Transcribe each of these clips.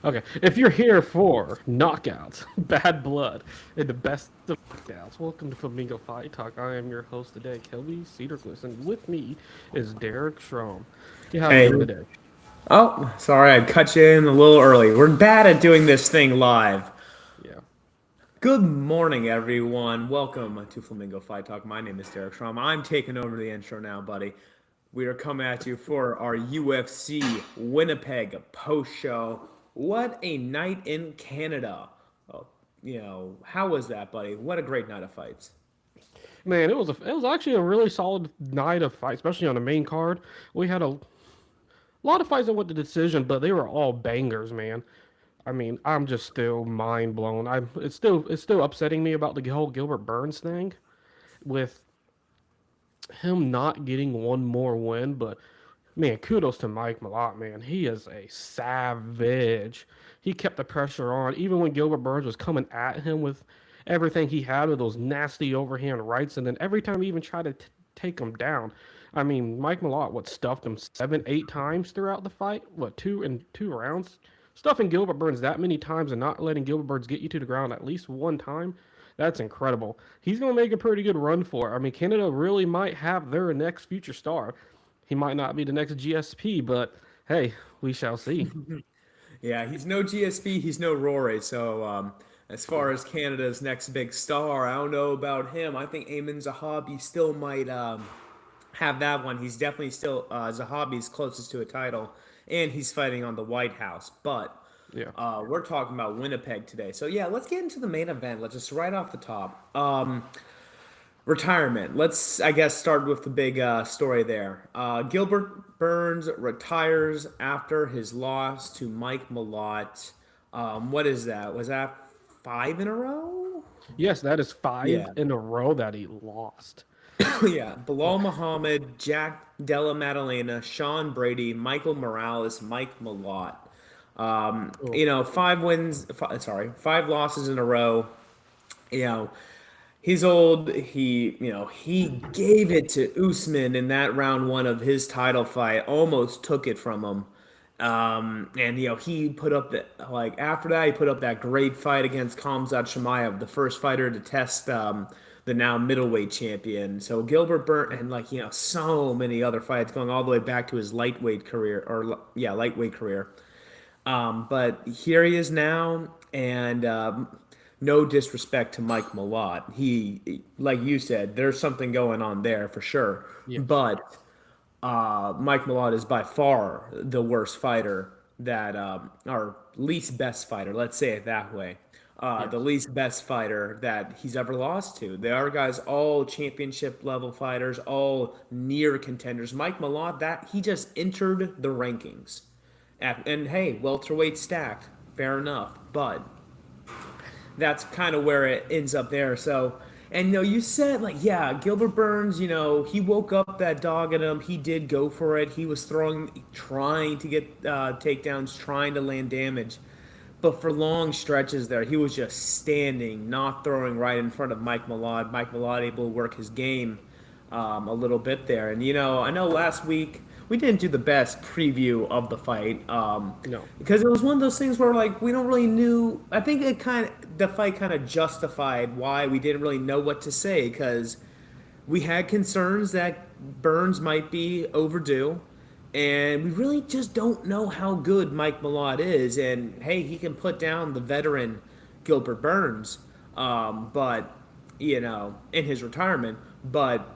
Okay, if you're here for knockouts, bad blood, and the best of knockouts, welcome to Flamingo Fight Talk. I am your host today, Kelby Cedarcliff, and with me is Derek Strom. Yeah, how you Hey. doing today? Oh, sorry, I cut you in a little early. We're bad at doing this thing live. Yeah. Good morning, everyone. Welcome to Flamingo Fight Talk. My name is Derek Strom. I'm taking over the intro now, buddy. We are coming at you for our UFC Winnipeg post show. What a night in Canada. Oh, how was that, buddy? What a great night of fights. Man, it was actually a really solid night of fights, especially on the main card. We had a lot of fights that went to decision, but they were all bangers, man. I mean, I'm just still mind blown. It's still upsetting me about the whole Gilbert Burns thing with him not getting one more win, but man, kudos to Mike Malott, man. He is a savage. He kept the pressure on, even when Gilbert Burns was coming at him with everything he had with those nasty overhand rights, and then every time he even tried to take him down. I mean, Mike Malott, what, stuffed him seven, 8 times throughout the fight? What, two in 2 rounds? Stuffing Gilbert Burns that many times and not letting Gilbert Burns get you to the ground at least one time? That's incredible. He's going to make a pretty good run for it. I mean, Canada really might have their next future star. He might not be the next GSP, but hey, we shall see. Yeah, he's no GSP, he's no Rory. So, as far as Canada's next big star, I don't know about him. I think Eamon Zahabi still might have that one. He's definitely still Zahabi's closest to a title, and he's fighting on the White House. But Yeah. we're talking about Winnipeg today. So yeah, let's get into the main event. Let's just right off the top. Retirement. Let's, I guess, start with the big story there. Gilbert Burns retires after his loss to Mike Malott. What is that? Was that five in a row? Yes, that is five Yeah. in a row that he lost. Yeah. Bilal Muhammad, Jack Della Maddalena, Sean Brady, Michael Morales, Mike Malott. Oh, 5 wins, sorry, 5 losses in a row. You know, he's old. He gave it to Usman in that round one of his title fight. Almost took it from him. And he put up after that he put up that great fight against Khamzat Chimaev, the first fighter to test the now middleweight champion. So Gilbert Burns and so many other fights going all the way back to his lightweight career lightweight career. But here he is now, and no disrespect to Mike Malott. He, like you said, there's something going on there for sure. yes. But Mike Malott is by far the worst fighter that, or least best fighter, let's say it that way. The Yes. least best fighter that he's ever lost to. They are guys all championship level fighters, all near contenders. Mike Malott, that he just entered the rankings. And hey, welterweight stacked, fair enough. But that's kind of where it ends up there. So, and you said yeah, Gilbert Burns, he woke up that dog in him. He did go for it. He was trying to get takedowns, trying to land damage. But for long stretches there, he was just standing, not throwing right in front of Mike Malott. Mike Malott able to work his game a little bit there. And I know last week we didn't do the best preview of the fight No. because it was one of those things where we don't really knew. I think the fight kind of justified why we didn't really know what to say because we had concerns that Burns might be overdue. And we really just don't know how good Mike Malott is. And hey, he can put down the veteran Gilbert Burns, but in his retirement. But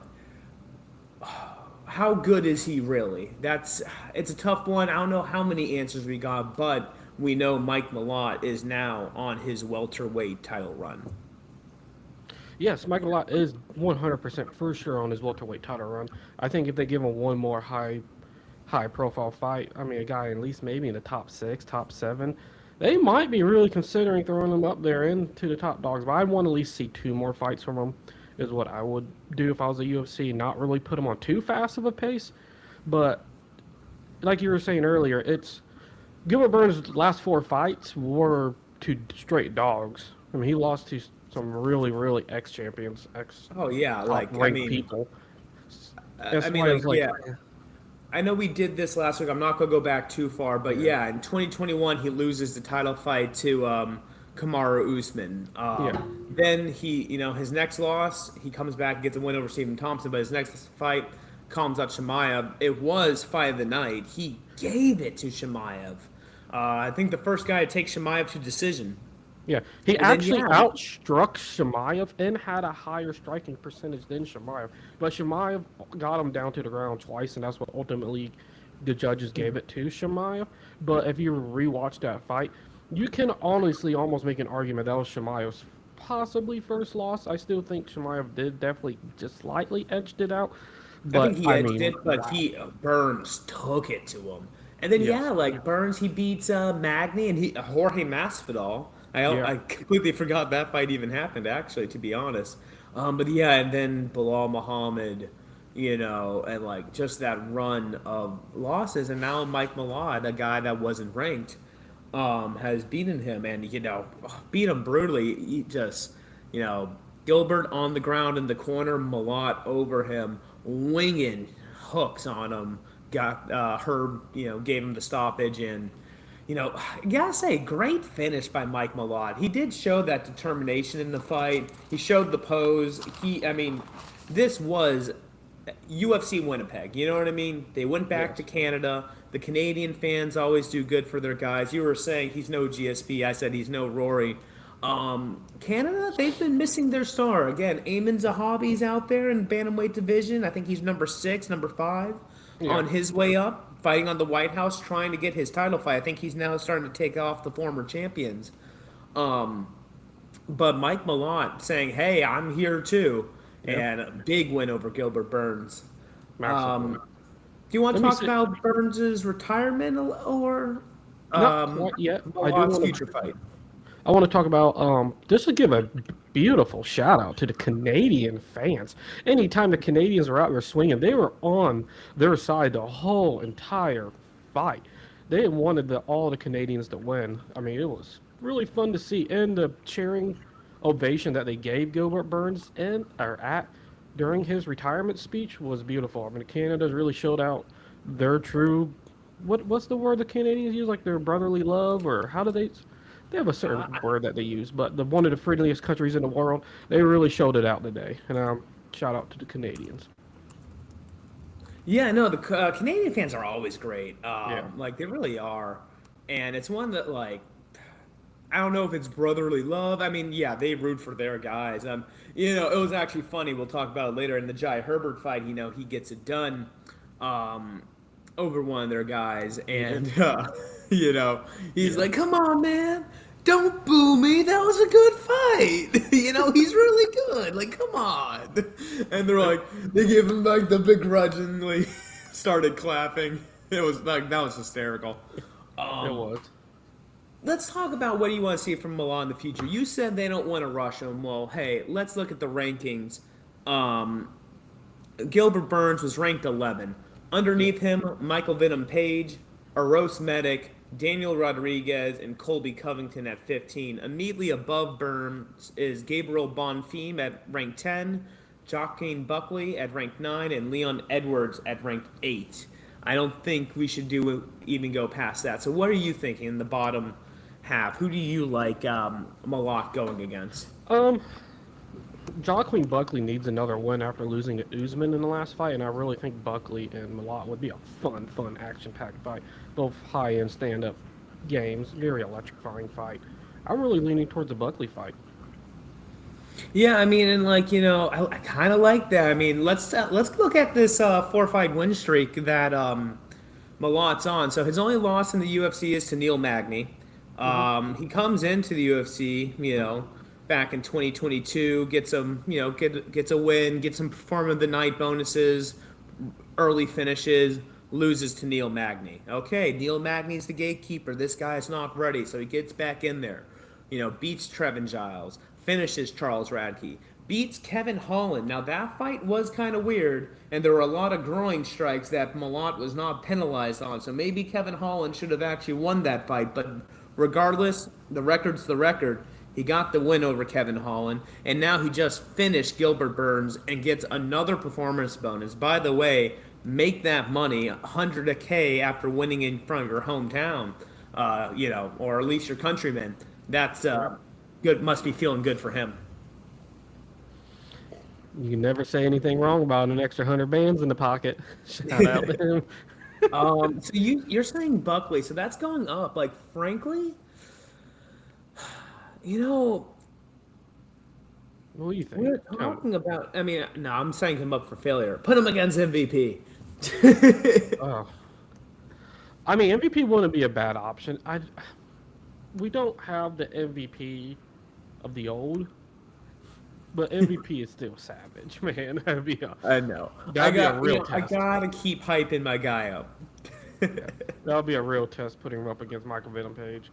how good is he really? It's a tough one. I don't know how many answers we got, but we know Mike Malott is now on his welterweight title run. Yes, Michael Lott is 100% for sure on his welterweight title run. I think if they give him one more high profile fight, I mean, a guy at least maybe in the top six, top seven, they might be really considering throwing him up there into the top dogs. But I'd want to at least see two more fights from him, is what I would do if I was a UFC. Not really put him on too fast of a pace, but like you were saying earlier, it's Gilbert Burns' last four fights were to straight dogs. I mean, he lost to some really, really ex champions, ex Oh yeah, top I ranked mean, people. I That's mean, why it's like, yeah. I know we did this last week. I'm not gonna go back too far, but Yeah. yeah, in 2021 he loses the title fight to Kamaru Usman. Yeah. Then his next loss, he comes back and gets a win over Stephen Thompson. But his next fight, calms out Shemaev. It was fight of the night. He gave it to Shemaev. I think the first guy to take Shemaev to decision. Yeah, he And then actually yeah, outstruck Shemaev and had a higher striking percentage than Shemaev. But Shemaev got him down to the ground twice, and that's what ultimately the judges gave it to Shemaev. But if you rewatch that fight, you can honestly almost make an argument that was Shemaev's possibly first loss. I still think Shemaev did definitely just slightly edged it out. I think But he I edged mean, it, but wow. he Burns took it to him. And then Yes. yeah, like Burns, he beats Magny and he Jorge Masvidal. Yeah. I completely forgot that fight even happened. Actually, to be honest, but yeah, and then Bilal Muhammad, and like just that run of losses, and now Mike Malott, a guy that wasn't ranked, has beaten him, and beat him brutally. He just, you know, Gilbert on the ground in the corner, Malott over him, winging hooks on him. Got Herb, gave him the stoppage, and I gotta say, great finish by Mike Malott. He did show that determination in the fight. He showed the pose. I mean, this was UFC Winnipeg. You know what I mean? They went back Yes. to Canada. The Canadian fans always do good for their guys. You were saying he's no GSP. I said he's no Rory. Canada, they've been missing their star. Again, Eamon Zahabi's out there in bantamweight division. I think he's number 6, number 5 Yeah. on his way up, fighting on the White House, trying to get his title fight. I think he's now starting to take off the former champions. But Mike Malott saying, "Hey, I'm here too," Yeah. and a big win over Gilbert Burns. Massively. Do you want to Let me talk say, about Burns's retirement or not quite yet. I do Malott's want future to. fight? I want to talk about just to give a beautiful shout out to the Canadian fans. Anytime the Canadians were out there swinging, they were on their side the whole entire fight. They wanted all the Canadians to win. I mean, it was really fun to see, and the cheering ovation that they gave Gilbert Burns in or at during his retirement speech was beautiful. I mean, Canada's really showed out their true what's the word the Canadians use, like their brotherly love, or how do they have a certain word that they use, but the one of the friendliest countries in the world, they really showed it out today. And shout out to the Canadians. Yeah, no, the Canadian fans are always great. Yeah. Like they really are, and it's one that like I don't know if it's brotherly love. I mean, yeah, they root for their guys. It was actually funny. We'll talk about it later in the Jai Herbert fight. He gets it done um, over one of their guys, Yeah. and he's Yeah. like, "Come on, man, don't boo me. That was a good fight. He's really good. Like, come on." And they're like, they gave him like the begrudgingly started clapping. It was like that was hysterical. It was. Let's talk about what do you want to see from Milan in the future. You said they don't want to rush him. Well, hey, let's look at the rankings. Um, Gilbert Burns was ranked 11. Underneath him, Michael Venom Page, Aros Medic, Daniel Rodriguez, and Colby Covington at 15. Immediately above Burns is Gabriel Bonfim at rank 10, Joaquin Buckley at rank 9, and Leon Edwards at rank 8. I don't think we should even go past that. So what are you thinking in the bottom half? Who do you like Malak going against? Um, Joaquin Buckley needs another win after losing to Usman in the last fight, and I really think Buckley and Malott would be a fun, action-packed fight. Both high-end stand-up games, very electrifying fight. I'm really leaning towards the Buckley fight. Yeah, I mean, and like I kind of like that. I mean, let's look at this 4-fight win streak that Malot's on. So his only loss in the UFC is to Neil Magny. He comes into the UFC, back in 2022, gets gets a win, gets some perform of the night bonuses, early finishes, loses to Neil Magny. Okay, Neil Magny's the gatekeeper. This guy is not ready, so he gets back in there. Beats Trevin Giles, finishes Charles Radke, beats Kevin Holland. Now that fight was kind of weird, and there were a lot of groin strikes that Malott was not penalized on. So maybe Kevin Holland should have actually won that fight. But regardless, the record's the record. He got the win over Kevin Holland, and now he just finished Gilbert Burns and gets another performance bonus. By the way, make that money, 100K after winning in front of your hometown, or at least your countrymen. That's Yeah. good. Must be feeling good for him. You can never say anything wrong about an extra 100 bands in the pocket. Shout out to him. So you're saying Buckley, so that's going up. Like, frankly, you know, What do you think? we're talking about. I mean, no, I'm setting him up for failure. Put him against MVP. Oh, I mean, MVP wouldn't be a bad option. We don't have the MVP of the old, but MVP is still savage, man. I know. That'd be a real I test. gotta keep hyping my guy up. Yeah, that would be a real test putting him up against Michael Venom Page.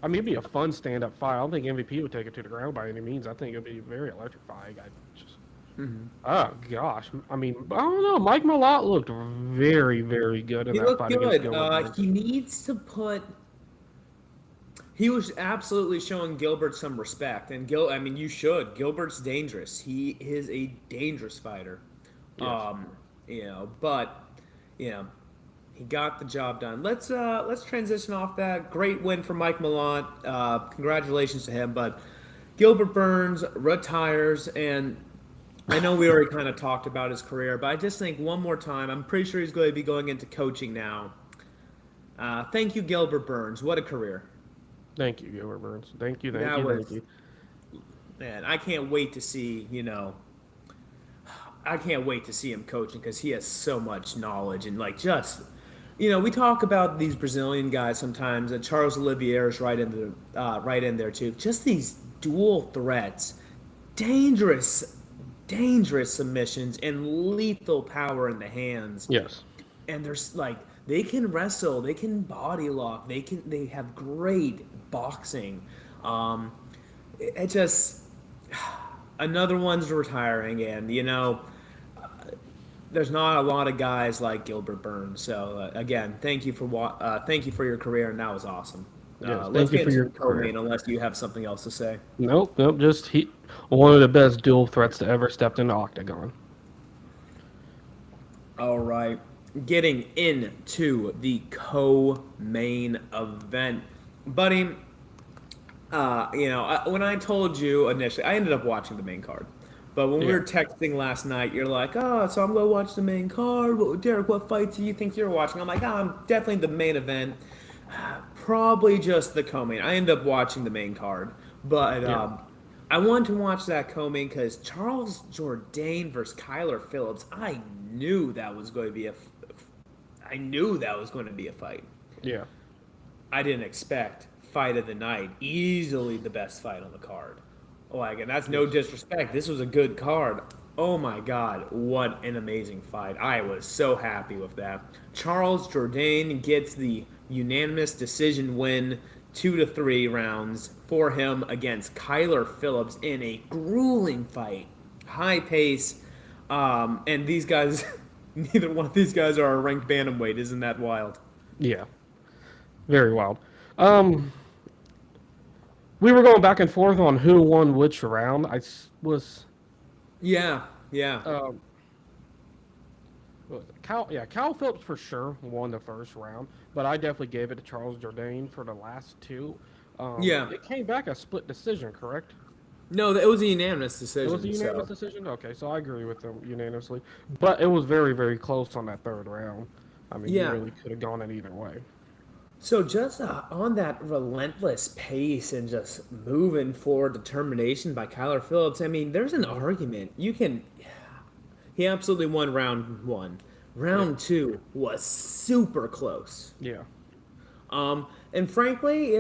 I mean, it'd be a fun stand-up fight. I don't think MVP would take it to the ground by any means. I think it'd be very electrifying. Oh gosh, I mean, I don't know. Mike Malott looked very, very good in He that looked fight against good. Gilbert Burns. He needs to put. He was absolutely showing Gilbert some respect, and I mean, you should. Gilbert's dangerous. He is a dangerous fighter. Yes. But you know, he got the job done. Let's transition off that. Great win for Mike Malott. Congratulations to him. But Gilbert Burns retires, and I know we already kind of talked about his career, but I just think one more time, I'm pretty sure he's going to be going into coaching now. Thank you, Gilbert Burns. What a career. Thank you, Gilbert Burns. Thank you, That thank you. Man, I can't wait to see, I can't wait to see him coaching because he has so much knowledge and we talk about these Brazilian guys sometimes, and Charles Oliveira is right in there too. Just these dual threats, dangerous, dangerous submissions, and lethal power in the hands. Yes. And there's they can wrestle, they can body lock, they have great boxing. It just another one's retiring, and there's not a lot of guys like Gilbert Burns. So again, thank you for your career, and that was awesome. Yes, Let's thank you get for into your the career. co-main, unless you have something else to say. Nope. Just one of the best dual threats to ever stepped in the octagon. All right, getting into the co-main event, buddy. When I told you initially, I ended up watching the main card. But when we were texting last night, you're like, "Oh, so I'm gonna watch the main card. Derek, what fights do you think you're watching?" I'm like, "Oh, I'm definitely the main event. Probably just the co-main." I ended up watching the main card, but I wanted to watch that co-main because Charles Jourdain versus Kyler Phillips. I knew that was going to be a fight. Yeah. I didn't expect fight of the night. Easily the best fight on the card. And that's no disrespect. This was a good card. Oh my God, what an amazing fight. I was so happy with that. Charles Jourdain gets the unanimous decision win, 2-3 rounds for him against Kyler Phillips in a grueling fight. High pace. And these guys, neither one of these guys are a ranked bantamweight. Isn't that wild? Yeah. Very wild. We were going back and forth on who won which round. Yeah. What was it? Cal Phillips for sure won the first round, but I definitely gave it to Charles Jourdain for the last two. It came back a split decision, correct? No, it was a unanimous decision. It was a unanimous decision? Okay, so I agree with them unanimously. But it was very, very close on that third round. I mean, you really could have gone in either way. So just on that relentless pace and just moving forward determination by Kyler Phillips, I mean, there's an argument. He absolutely won round one. Round two was super close. Yeah. And frankly,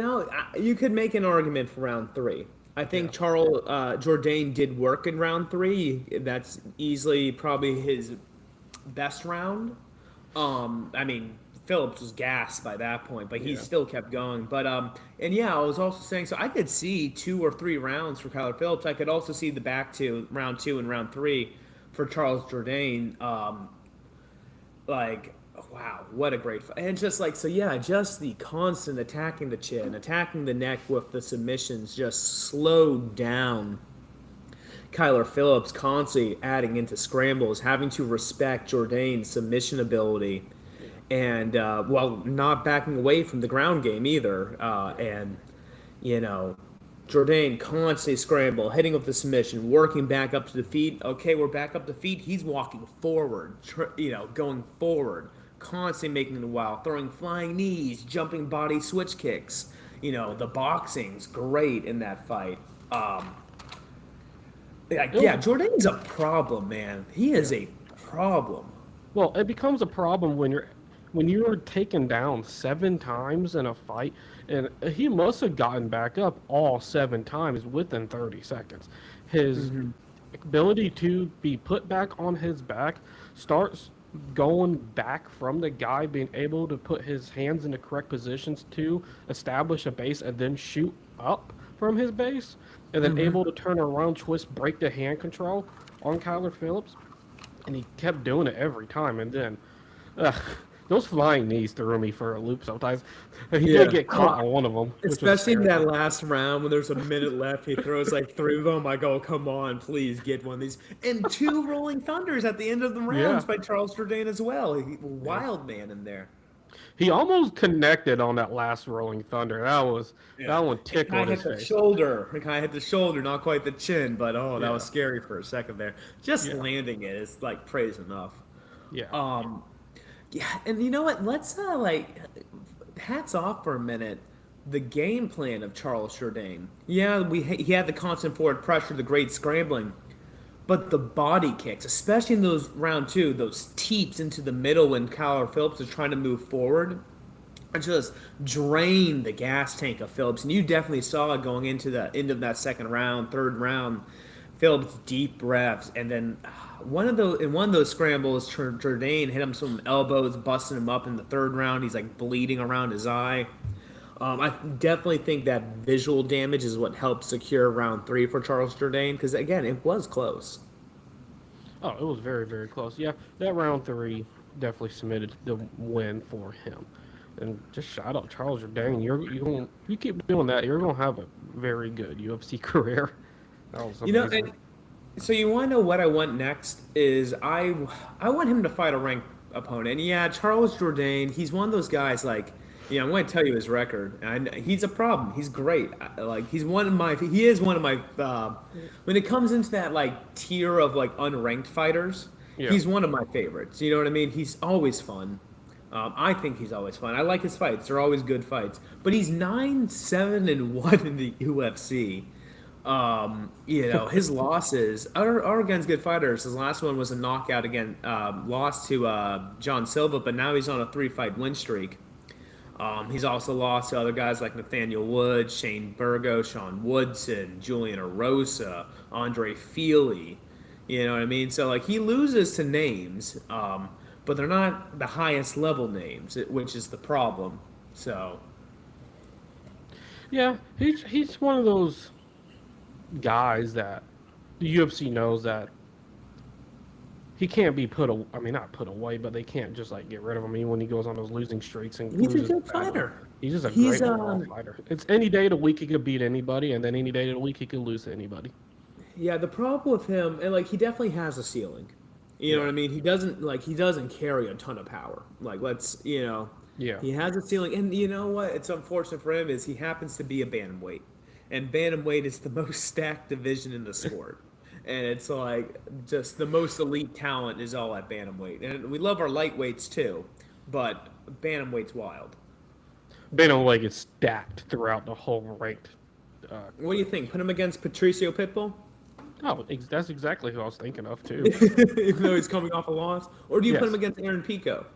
you could make an argument for round three. I think Charles Jourdain did work in round three. That's easily probably his best round. I mean, Phillips was gassed by that point, but he still kept going. But I was also saying, so I could see 2 or 3 rounds for Kyler Phillips. I could also see the back to round 2 and round 3 for Charles Jourdain. Wow, what a great fight. And just just the constant attacking the chin, attacking the neck with the submissions just slowed down Kyler Phillips constantly adding into scrambles, having to respect Jourdain's submission ability, Yeah. and well, not backing away from the ground game either. And you know, Jourdain constantly scramble, hitting up the submission, working back up to the feet. Okay, we're back up to feet. He's walking forward, going forward, constantly making it wild, throwing flying knees, jumping body switch kicks. The boxing's great in that fight. It Yeah, was, Jourdain's a problem, man. He is yeah. a problem. Well, it becomes a problem when you're taken down 7 times in a fight, and he must have gotten back up all 7 times within 30 seconds. His ability to be put back on his back starts going back from the guy being able to put his hands in the correct positions to establish a base and then shoot up from his base, and then able to turn around, twist, break the hand control on Kyler Phillips, and he kept doing it every time. And then uh, those flying knees threw me for a loop sometimes. He did Yeah. get caught on one of them, which was Especially in scary. that last round when there's a minute left, he throws like 3 of them. I go, come on, please get one of these. And 2 rolling thunders at the end of the Yeah, rounds by Charles Jourdain as well. yeah. Wild man in there. He almost connected on that last Rolling Thunder. Yeah. That one It kind tickled of his hit the face. shoulder. It kind of hit the shoulder, not quite the chin, but oh, that was Yeah, scary for a second there. Just yeah, landing it is like praise enough. yeah. Um, yeah, and you know what? Let's hats off for a minute. The game plan of Charles Jourdain. Yeah, he had the constant forward pressure, the great scrambling, but the body kicks, especially in those round two, those teeps into the middle when Kyler Phillips is trying to move forward, just drained the gas tank of Phillips. And you definitely saw it going into the end of that second round, third round. Phillips deep breaths, and then one of those scrambles, Jourdain hit him some elbows, busting him up in the third round. He's like bleeding around his eye. I definitely think that visual damage is what helped secure round three for Charles Jourdain because again, it was close. Oh, it was very, very close. Yeah, that round three definitely submitted the win for him. And just shout out Charles Jourdain. You keep doing that, you're gonna have a very good UFC career. That was And amazing. so you want to know what I want next? Is I want him to fight a ranked opponent. And yeah, Charles Jourdain, he's one of those guys like. Yeah, I'm going to tell you his record. And he's a problem. He's great. Like he is one of my. When it comes into that like tier of like unranked fighters, Yeah. he's one of my favorites. You know what I mean? He's always fun. I think he's always fun. I like his fights. They're always good fights. But he's 9-7-1 in the UFC. His losses are against good fighters. His last one was a knockout again, lost to John Silva, but now he's on a 3-fight win streak. He's also lost to other guys like Nathaniel Wood, Shane Burgo, Sean Woodson, Julian Erosa, Andre Feely. You know what I mean? So like he loses to names, but they're not the highest level names, which is the problem. So Yeah, he's one of those guys that the UFC knows that he can't be I mean, not put away, but they can't just like get rid of him. I mean, when he goes on those losing streaks and he's a loses good badly, fighter. he's just a He's great overall fighter. It's any day of the week he could beat anybody, and then any day of the week he could lose to anybody. Yeah, the problem with him, and like he definitely has a ceiling. You know Yeah, what I mean? He doesn't carry a ton of power. Like yeah, he has a ceiling, and you know what? It's unfortunate for him is he happens to be a bantamweight, and bantamweight is the most stacked division in the sport. And it's like just the most elite talent is all at bantamweight, and we love our lightweights too, but bantamweight's wild. Bantamweight gets stacked throughout the whole ranked. Uh, What do you think? Put him against Patricio Pitbull, that's exactly who I was thinking of too. even though he's coming off a loss, or do you put him Yes, against Aaron Pico?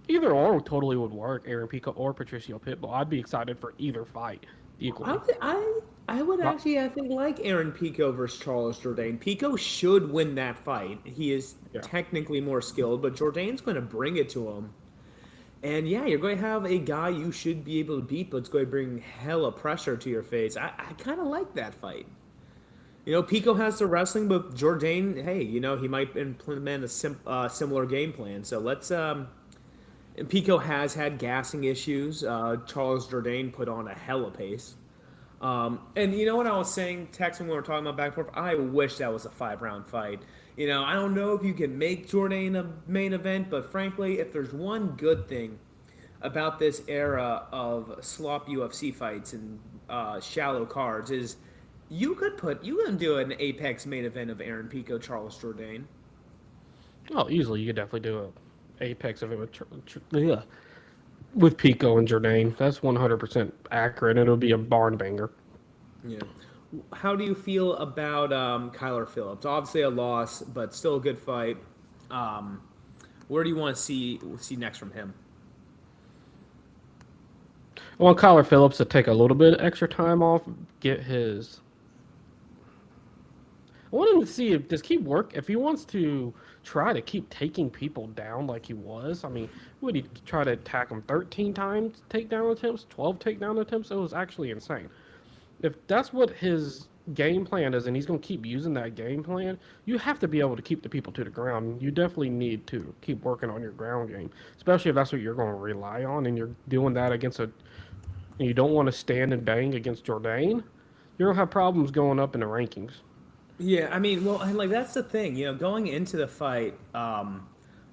either or totally would work. Aaron Pico or Patricio Pitbull. I'd be excited for either fight I equally. th- I I would Not, actually I think like Aaron Pico versus Charles Jourdain. Pico should win that fight. He is yeah, technically more skilled, but Jourdain's going to bring it to him. And yeah, you're going to have a guy you should be able to beat, but it's going to bring hella pressure to your face. I kind of like that fight. Pico has the wrestling, but Jourdain, hey, he might implement a similar game plan. So let's. And Pico has had gassing issues. Charles Jourdain put on a hella pace. And you know what I was saying, texting when we were talking about back and forth? I wish that was a 5 round fight. I don't know if you can make Jourdain a main event, but frankly, if there's one good thing about this era of slop UFC fights and shallow cards, is you can do an Apex main event of Aaron Pico, Charles Jourdain. Oh, easily you could definitely do a apex of it with yeah, with Pico and Jordan. That's 100% accurate. It'll be a barn banger. Yeah. How do you feel about Kyler Phillips? Obviously a loss, but still a good fight. Um, where do you want to see next from him? I want Kyler Phillips to take a little bit extra time off, get his. I want him to see if just keep work. If he wants to try to keep taking people down like he was, I mean, would he try to attack him 13 times takedown attempts, 12 takedown attempts? It was actually insane. If that's what his game plan is and he's going to keep using that game plan, you have to be able to keep the people to the ground. You definitely need to keep working on your ground game, especially if that's what you're going to rely on and you're doing that against a and you don't want to stand and bang against Jourdain, you're going to have problems going up in the rankings. Yeah, I mean, well, and like that's the thing, going into the fight, I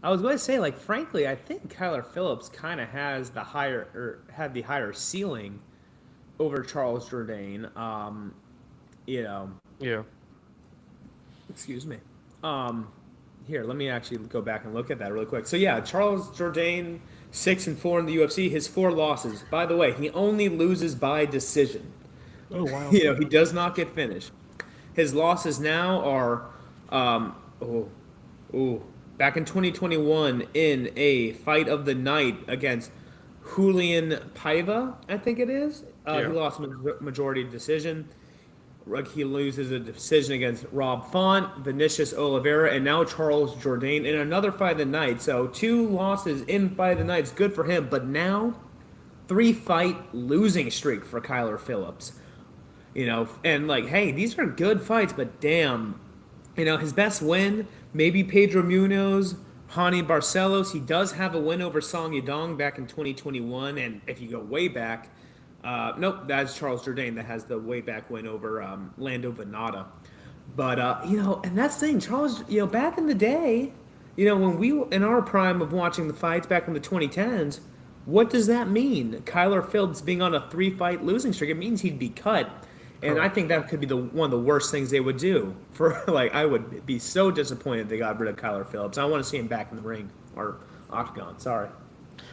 was going to say, like, frankly, I think Kyler Phillips kind of has the higher or had the higher ceiling over Charles Jourdain. You know, Yeah. excuse me. Um, Here, let me actually go back and look at that really quick. So yeah, Charles Jourdain, 6-4 in the UFC. His 4 losses. By the way, he only loses by decision. Oh, wow. He does not get finished. His losses now are, um, oh, oh, back in 2021 in a fight of the night against Julian Paiva, I think it is. He Yeah. lost majority decision. He loses a decision against Rob Font, Vinicius Oliveira, and now Charles Jourdain in another fight of the night. So 2 losses in fight of the night is good for him. But now, 3 fight losing streak for Kyler Phillips. And like, hey, these are good fights, but damn, his best win, maybe Pedro Munoz, Hani Barcelos. He does have a win over Song Yadong back in 2021, and if you go way back, nope, that's Charles Jourdain that has the way back win over Lando Venata. But and that's the thing, Charles. Back in the day, when we were in our prime of watching the fights back in the 2010s, what does that mean? Kyler Phillips being on a 3 fight losing streak, it means he'd be cut. And I Correct. think that could be the one of the worst things they would do. For like, I would be so disappointed if they got rid of Kyler Phillips. I want to see him back in the ring or octagon. Sorry.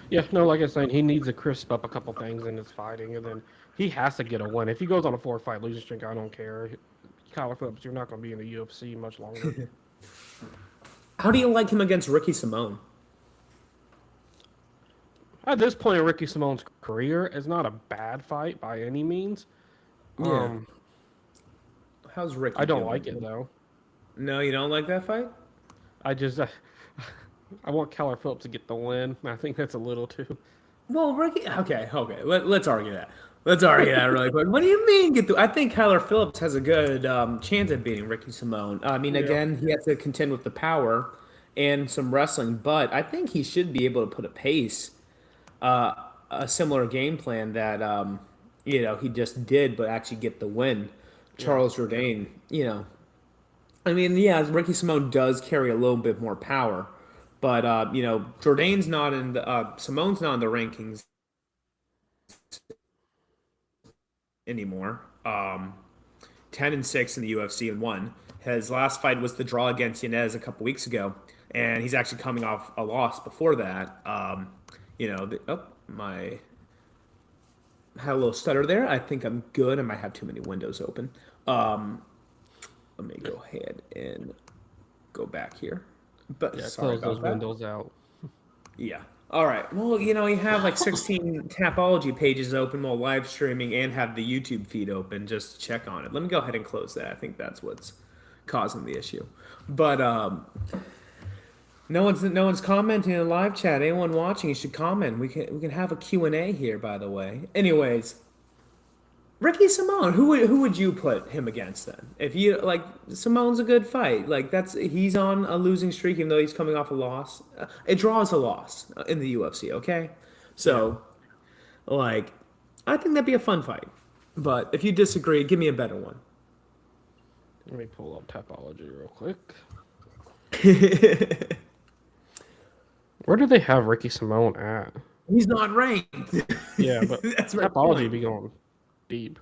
Yeah, no, like I was saying, he needs to crisp up a couple things in his fighting, and then he has to get a win. If he goes on a 4 fight losing streak, I don't care. Kyler Phillips, you're not going to be in the UFC much longer. How do you like him against Ricky Simone? At this point in Ricky Simone's career, it's not a bad fight by any means. Yeah. Um, How's Ricky I don't like it doing? though. No, you don't like that fight? I just I want Keller Phillips to get the win. I think that's a little too. Well, Ricky. Okay. Let's argue that. Let's argue that really quick. What do you mean get through? I think Kyler Phillips has a good chance at beating Ricky Simone. I mean, Yeah, again, he has to contend with the power and some wrestling, but I think he should be able to put a pace, uh, a similar game plan that he just did, but actually get the win. yeah, Charles Jourdain, I mean, yeah, Ricky Simone does carry a little bit more power, but Jourdain's not in the Simone's not in the rankings anymore. 10-6 in the UFC and one. His last fight was the draw against Yanez a couple weeks ago, and he's actually coming off a loss before that. My had a little stutter there. I think I'm good. I might have too many windows open. Um, Let me go ahead and go back here. But yeah. sorry Close about those that. windows out. Yeah. All right. Well, you have like 16 Tapology pages open while live streaming and have the YouTube feed open. Just check on it. Let me go ahead and close that. I think that's what's causing the issue. But no one's commenting in the live chat. Anyone watching, you should comment. We can have a Q&A here, by the way. Anyways, Ricky Simone, who would you put him against then? If you like, Simone's a good fight. Like he's on a losing streak, even though he's coming off a loss. It draws a loss in the UFC. Okay, Yeah, so like, I think that'd be a fun fight. But if you disagree, give me a better one. Let me pull up Topology real quick. Where do they have Ricky Simone at? He's not ranked. Yeah, but That's my Topology point. be going deep.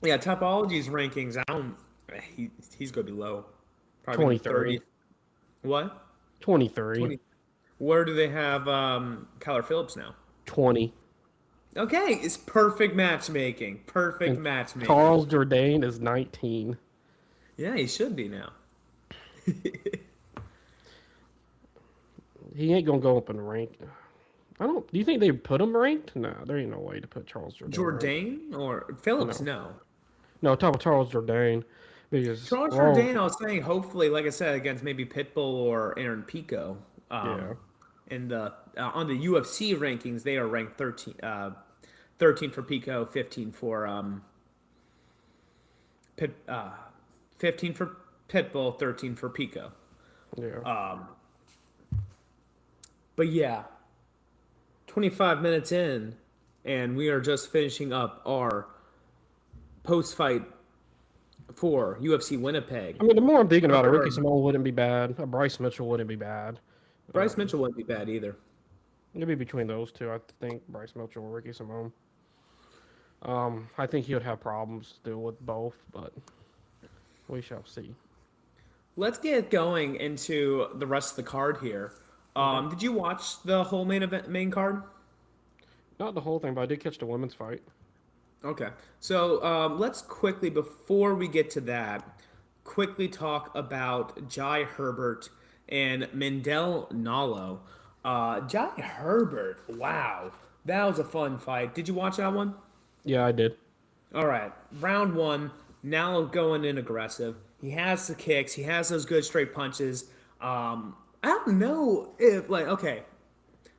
Yeah, Topology's rankings. I don't. He's gonna be low. Probably in the 23. 30. What? 23. 20. Where do they have Kyler Phillips now? 20. Okay, it's perfect matchmaking. Perfect And matchmaking. Charles Jourdain is 19. Yeah, he should be now. He ain't gonna go up in rank. I don't. Do you think they put him ranked? No, there ain't no way to put Charles Jourdain ranked. Jourdain or Phillips? No, No. no. Talk about Charles Jourdain because Charles well, Jourdain, I was saying, hopefully, like I said, against maybe Pitbull or Aaron Pico. yeah, In the on the UFC rankings, they are ranked 13 for Pico, 15 for Pit, 15 for Pitbull, 13 for Pico. yeah. But yeah, 25 minutes in, and we are just finishing up our post fight for UFC Winnipeg. I mean, the more I'm thinking about it, Ricky Or Simone wouldn't be bad. Bryce Mitchell wouldn't be bad. Bryce Mitchell wouldn't be bad either. It'd be between those two. I think Bryce Mitchell or Ricky Simone. I think he would have problems still with both, but we shall see. Let's get going into the rest of the card here. Okay. Did you watch the whole main card? Not the whole thing, but I did catch the women's fight. Okay. So let's quickly, before we get to that, quickly talk about Jai Herbert and Mendel Nalo. Jai Herbert, wow. That was a fun fight. Did you watch that one? Yeah, I did. All right. Round one, Nalo going in aggressive. He has the kicks. He has those good straight punches. I don't know if, like, okay,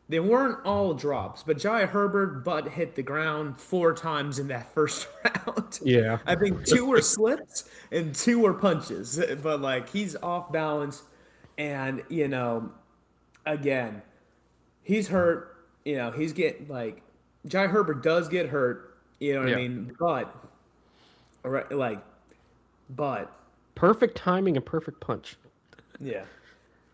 they weren't all drops, but Jai Herbert butt hit the ground 4 times in that first round. Yeah. I think 2 were slips and 2 were punches. But like he's off balance, and again, he's hurt. He's getting like Jai Herbert does get hurt. You know what I Yeah. mean? But like, but Perfect timing and perfect punch. yeah,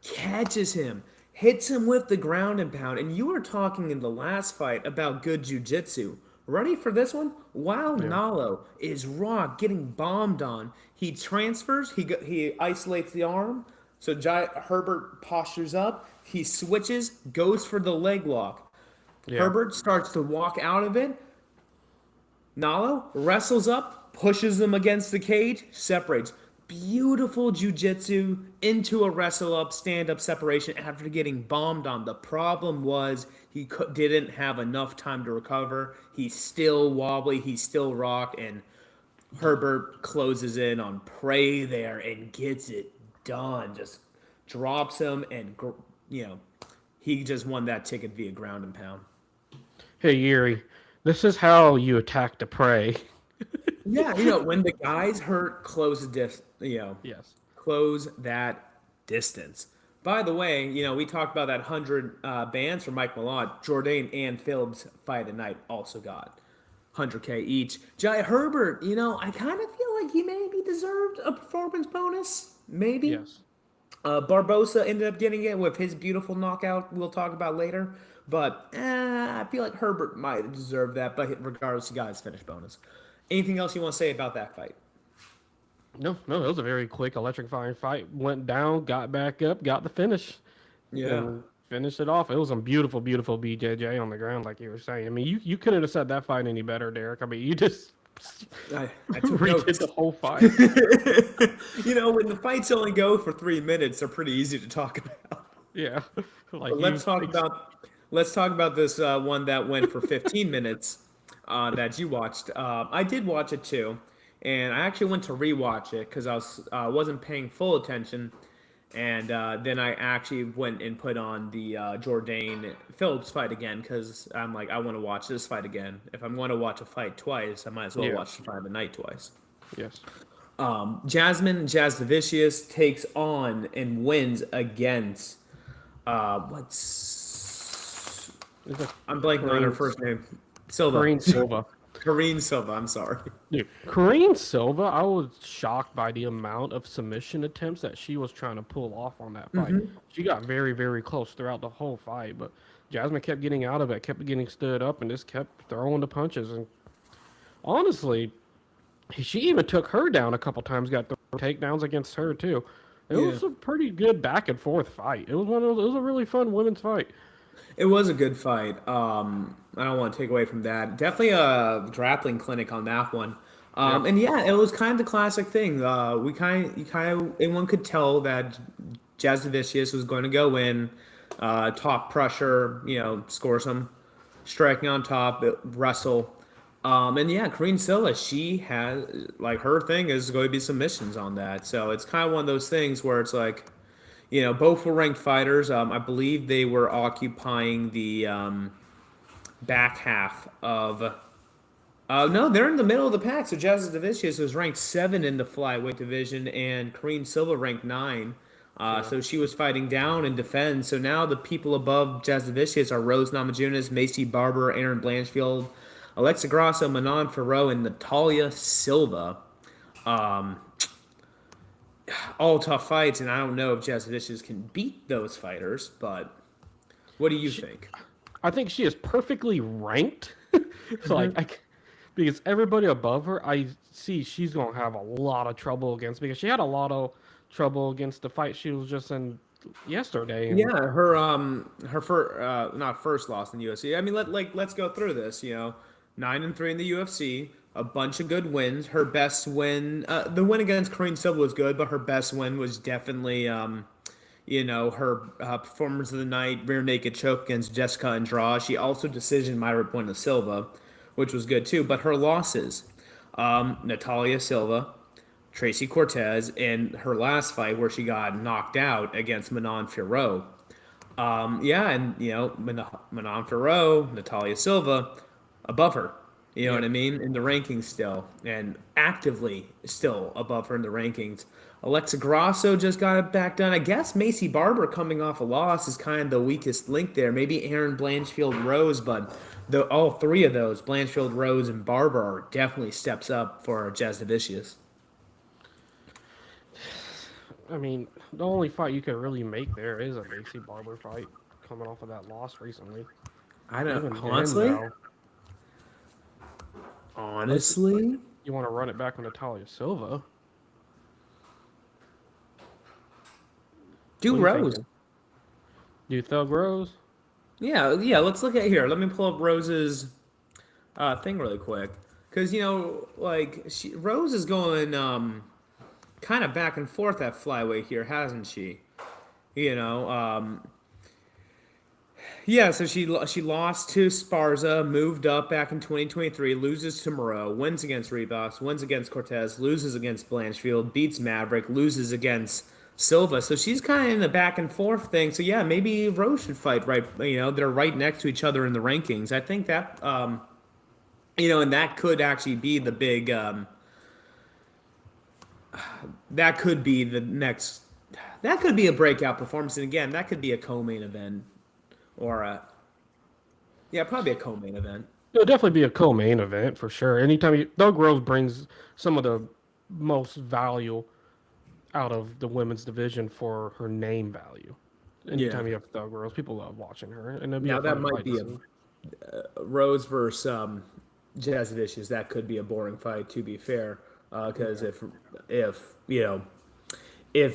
catches him, hits him with the ground and pound. And you were talking in the last fight about good jujitsu. Ready for this one? Wow, Yeah. Nalo is raw, getting bombed on. He transfers. He isolates the arm. So Herbert postures up. He switches, goes for the leg lock. Yeah. Herbert starts to walk out of it. Nalo wrestles up, pushes him against the cage, separates. Beautiful jujitsu into a wrestle up, stand up separation after getting bombed on. The problem was he didn't have enough time to recover. He's still wobbly, he's still rocked, and Herbert closes in on prey there and gets it done. Just drops him, and he just won that ticket via ground and pound. Hey Yuri, this is how you attack the prey. Yeah, when the guy's hurt, Yes. close that distance. By the way, we talked about that 100 bands for Mike Malott. Jourdain and Phillips fight tonight also got 100K each. Jai Herbert, I kind of feel like he maybe deserved a performance bonus. Maybe. Yes. Barbosa ended up getting it with his beautiful knockout we'll talk about later. But I feel like Herbert might deserve that, but regardless, he got his finish bonus. Anything else you want to say about that fight? No, it was a very quick, electrifying fight. Went down, got back up, got the finish, Yeah. and finished it off. It was a beautiful, beautiful BJJ on the ground, like you were saying. I mean, you couldn't have said that fight any better, Derek. I mean, you just I took redid notes. the whole fight. When the fights only go for 3 minutes, they're pretty easy to talk about. Yeah, like But let's talk about this one that went for 15 minutes that you watched. I did watch it too, and I actually went to rewatch it because I wasn't paying full attention, and then I actually went and put on the Jourdain Phillips fight again because I'm like, I want to watch this fight again. If I'm going to watch a fight twice, I might as well Yeah. watch the fight of the night twice. Yes. Jasmine Jasdavicius takes on and wins against what's Is it I'm blanking on her Prince? first name. Silva. Karine Silva. Karine Silva. I'm sorry. Dude, Karine Silva, I was shocked by the amount of submission attempts that she was trying to pull off on that fight. She got very, very close throughout the whole fight, but Jasmine kept getting out of it, kept getting stood up, and just kept throwing the punches. And honestly, she even took her down a couple times, got the takedowns against her too. It Yeah. was a pretty good back and forth fight. It was one of those, it was a really fun women's fight. It was a good fight. I don't want to take away from that. Definitely a grappling clinic on that one. Yep. And yeah, it was kind of the classic thing. You kind of, anyone could tell that Jasudavicius was going to go in, top pressure, score some striking on top, wrestle. And yeah, Karine Silla, she has like her thing is going to be submissions on that. So it's kind of one of those things where it's like, both were ranked fighters. I believe they were occupying the back half of. No, they're in the middle of the pack. So Jasudavicius was ranked 7 in the flyweight division, and Karine Silva ranked 9. Sure. So she was fighting down and defend. So now the people above Jasudavicius are Rose Namajunas, Macy Barber, Aaron Blanchfield, Alexa Grasso, Manon Ferro, and Natalia Silva. Um, all tough fights, and I don't know if Jasudavicius can beat those fighters, but what do you She, think? I think she is perfectly ranked. So like because everybody above her, I see she's gonna have a lot of trouble against because she had a lot of trouble against the fight she was just in yesterday. And Yeah, her first not first loss in the UFC. I mean, let's go through this. 9-3 in the UFC, a bunch of good wins. Her best win, the win against Karine Silva was good, but her best win was definitely her performance of the night, rear naked choke against Jessica Andrade. She also decision Myra Bueno Silva, which was good too. But her losses, Natalia Silva, Tracy Cortez, and her last fight where she got knocked out against Manon Fiorot. Yeah, and Manon Fiorot, Natalia Silva, above her. You know yeah, what I mean? In the rankings still, and actively still above her in the rankings. Alexa Grasso just got it back done. I guess Macy Barber coming off a loss is kind of the weakest link there. Maybe Aaron Blanchfield Rose, but all three of those, Blanchfield, Rose, and Barber, are definitely steps up for Jasudavicius. I mean the only fight you could really make there is a Macy Barber fight coming off of that loss recently. I don't Even then, honestly, though, unless honestly, you want to run it back on Natalia Silva, do what are you Rose. thinking? Do Thug Rose? Yeah, yeah. Let's look at here. Let me pull up Rose's thing really quick, because Rose is going kind of back and forth at flyweight here, hasn't she? You know, yeah. So she lost to Sparza, moved up back in 2023, loses to Moreau, wins against Ribas, wins against Cortez, loses against Blanchfield, beats Maverick, loses against Silva. So she's kind of in the back and forth thing. So yeah, maybe Rose should fight right. They're right next to each other in the rankings. I think that and that could actually be the big. That could be the next. That could be a breakout performance, and again, that could be a co-main event, or probably a co-main event. It'll definitely be a co-main event for sure. Thug Rose brings some of the most value out of the women's division for her name value. Yeah. Anytime you have Thug Rose, people love watching her, and it'll be Now a that fun might fight to be see. a Rose versus Jasudavicius. That could be a boring fight, to be fair, because if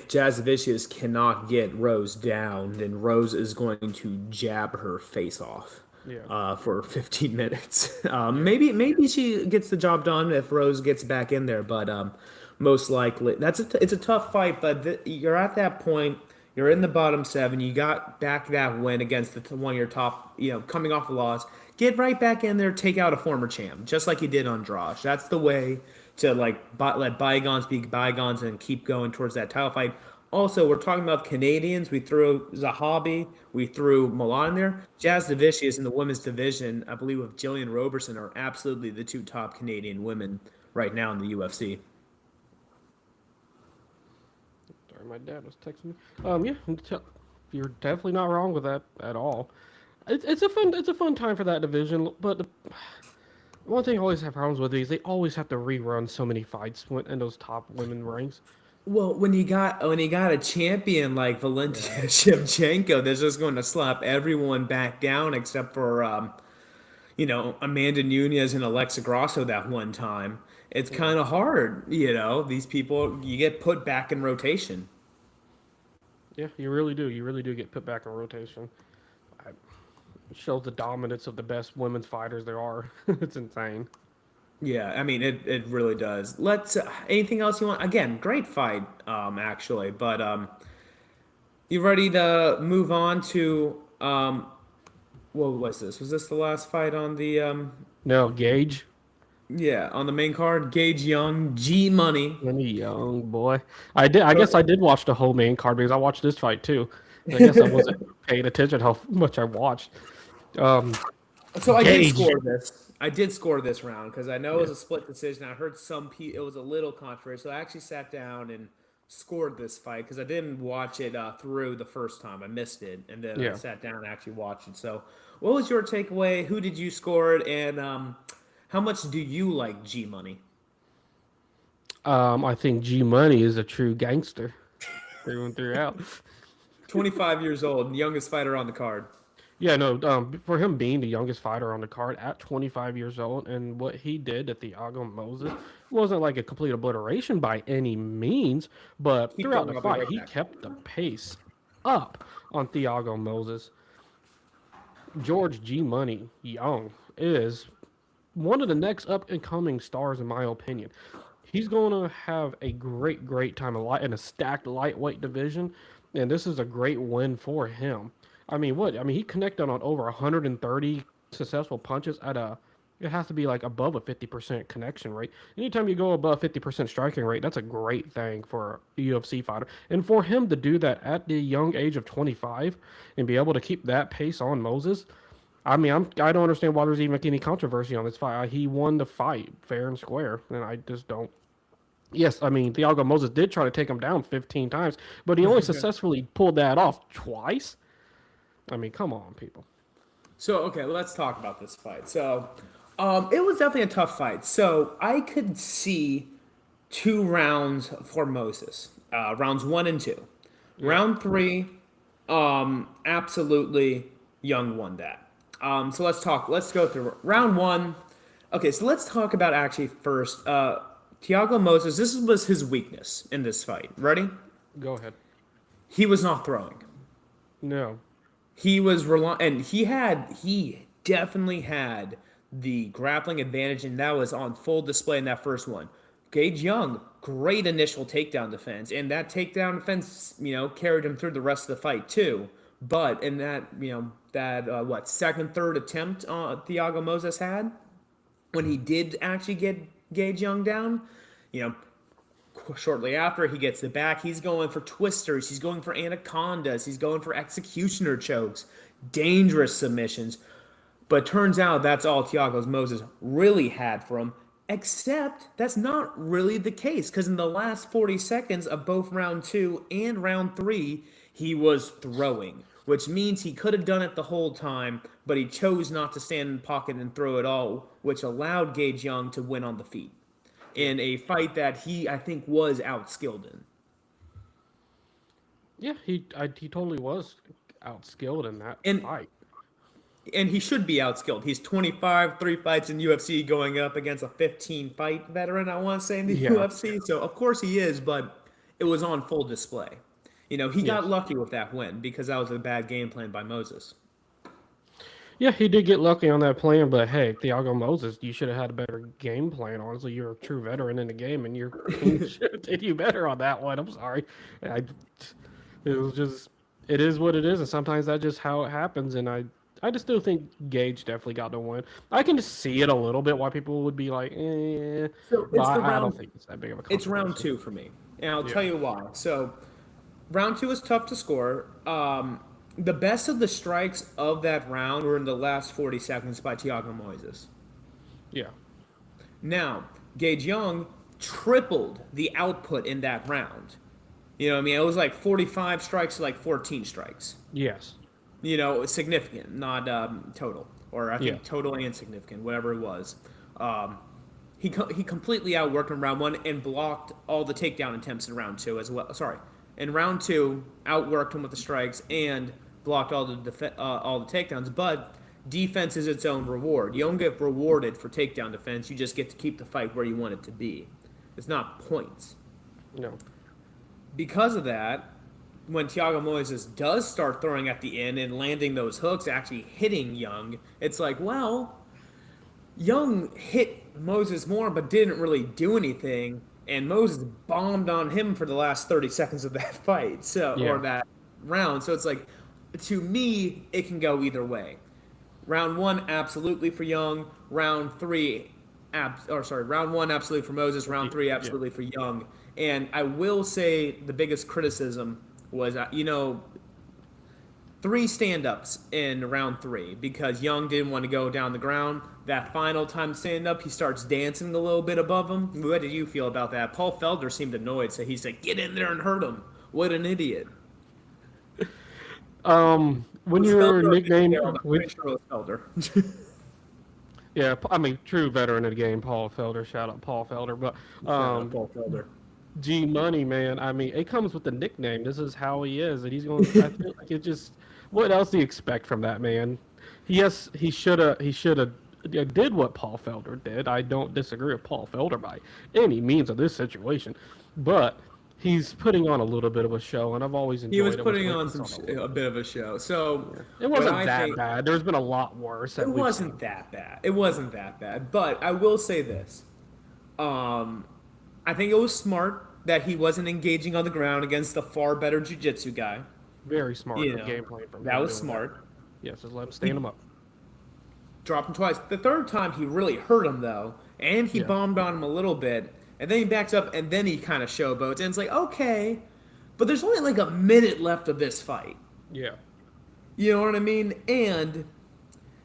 Jasudavicius cannot get Rose down, then Rose is going to jab her face off Yeah, for 15 minutes. yeah. Maybe she gets the job done if Rose gets back in there, but most likely it's a tough fight. But you're at that point. You're in the bottom 7. You got back that win against one of your top. Coming off a loss, get right back in there, take out a former champ, just like you did on Drosh. That's the way to let bygones be bygones and keep going towards that title fight. Also, we're talking about Canadians. We threw Zahabi, we threw Milan in there. Jasudavicius in the women's division, I believe, with Jillian Roberson, are absolutely the 2 top Canadian women right now in the UFC. Sorry, my dad was texting me. Yeah, you're definitely not wrong with that at all. It's a fun time for that division. But the one thing I always have problems with is they always have to rerun so many fights in those top women ranks. Well, when you got a champion like Yeah. Valentina Shevchenko, that's just going to slap everyone back down except for Amanda Nunes and Alexa Grasso that one time. It's Yeah. kind of hard, you know. These people you get put back in rotation. Yeah, you really do. You really do get put back in rotation. It shows the dominance of the best women's fighters there are. It's insane. Yeah, I mean it really does. Let's anything else you want? Again, great fight actually, but you ready to move on to what was this? Was this the last fight on the No, Gage, yeah, on the main card? Gage Young, G Money. any young boy. I did. I guess I did watch the whole main card because I watched this fight too. I guess I wasn't paying attention how much I watched. Um, So I did Gage. score this. I did score this round because I know it Yeah. was a split decision. I heard it was a little controversial. So I actually sat down and scored this fight because I didn't watch it through the first time. I missed it, and then I Yeah. sat down and actually watched it. So, what was your takeaway? Who did you score it, and how much do you like G Money? I think G Money is a true gangster through and throughout. 25 years old, youngest fighter on the card. Yeah, no, for him being the youngest fighter on the card at 25 years old, and what he did to Thiago Moses wasn't like a complete obliteration by any means, but Keep throughout going. the I'll be fight, right he back. kept the pace up on Thiago Moses. George G Money Young is one of the next up and coming stars, in my opinion. He's going to have a great time in a stacked lightweight division, and this is a great win for him. I mean, what? I mean, he connected on over 130 successful punches at a. It has to be like above a 50% connection rate. Anytime you go above 50% striking rate, that's a great thing for a UFC fighter. And for him to do that at the young age of 25 and be able to keep that pace on Moses, I mean, I don't understand why there's even any controversy on this fight. He won the fight fair and square, and I just don't. Yes, I mean, Thiago Moses did try to take him down 15 times, but he only successfully pulled that off twice. I mean, come on, people. So, okay, let's talk about this fight. So, it was definitely a tough fight. So, I could see two rounds for Moses. Rounds one and two. Yeah, Round three, absolutely Young won that. So let's talk. Let's go through round one. Okay, so let's talk about actually first. Thiago Moses. This was his weakness in this fight. Ready? go ahead. He was not throwing. No. He was relying, and he definitely had the grappling advantage, and that was on full display in that first one. Gage Young, great initial takedown defense, and that takedown defense, carried him through the rest of the fight too. But in that, second, third attempt Thiago Moses had when he did actually get Gage Young down, you know, shortly after he gets the back, he's going for twisters, he's going for anacondas, he's going for executioner chokes, dangerous submissions. But turns out that's all Thiago Moses really had for him. Except that's not really the case because in the last 40 seconds of both round two and round three, he was throwing, which means he could have done it the whole time, but he chose not to stand in the pocket and throw it all, which allowed Gage Young to win on the feet Yeah. in a fight that I think, was outskilled in. Yeah, he totally was outskilled in that And fight. and he should be outskilled. He's 25, 3 fights in UFC, going up against a 15 fight veteran, I want to say, in the Yeah. UFC. So of course he is, but it was on full display. He got Yes. lucky with that win because that was a bad game plan by Moses. Yeah, he did get lucky on that plan, but hey, Thiago Moses, you should have had a better game plan. Honestly, you're a true veteran in the game, and your team should have did you better on that one. I'm sorry. I, it was just, it is what it is, and sometimes that's just how it happens. And I just still think Gage definitely got the win. I can just see it a little bit why people would be like, So but it's the I don't round. think it's that big of a It's round controversy. two for me, and I'll Yeah. tell you why. So round two is tough to score. The best of the strikes of that round were in the last 40 seconds by Thiago Moises. Yeah. Now, Gage Young tripled the output in that round. You know what I mean? It was like 45 strikes to like 14 strikes. Yes. Significant, not total, or I Yeah. think total and significant, whatever it was. Um, he completely outworked in round one and blocked all the takedown attempts in round two as well. Sorry, in round two, outworked him with the strikes and blocked all the takedowns. But defense is its own reward. You don't get rewarded for takedown defense. You just get to keep the fight where you want it to be. It's not points. No. Because of that, when Thiago Moises does start throwing at the end and landing those hooks, actually hitting Young, it's like, well, Young hit Moses more but didn't really do anything, and Moses bombed on him for the last 30 seconds of that fight, or Yeah. that round. So it's like, to me, it can go either way. Round one, absolutely for Young. Round one, absolutely for Moses. Round three, Yeah. absolutely for Young. And I will say the biggest criticism was, three stand-ups in round three because Young didn't want to go down the ground. That final time stand-up, he starts dancing a little bit above him. What did you feel about that? Paul Felder seemed annoyed, so he said, "Get in there and hurt him." What an idiot! When Was your Felder nickname, there? I'm when, pretty sure it was Felder. yeah, I mean, true veteran of the game, Paul Felder. Shout out Paul Felder. But Shout out Paul Felder. G Money, man. I mean, it comes with the nickname. This is how he is, and he's going. I feel like it just. What else do you expect from that man? Yes, he should have. He should have did what Paul Felder did. I don't disagree with Paul Felder by any means of this situation, but he's putting on a little bit of a show, and I've always He was enjoyed it. putting When on he puts on a bit of a show. So it what wasn't I that think bad. There's been a lot worse. it wasn't that bad. It wasn't that bad. But I will say this. I think it was smart that he wasn't engaging on the ground against the far better jiu-jitsu guy. Very smart You know, game plan from that him was doing smart. Yes, just let him stand him up. Dropped him twice. The third time he really hurt him though, and he Yeah. bombed on him a little bit, and then he backs up, and then he kind of showboats, and it's like okay, but there's only like a minute left of this fight. Yeah. You know what I mean? And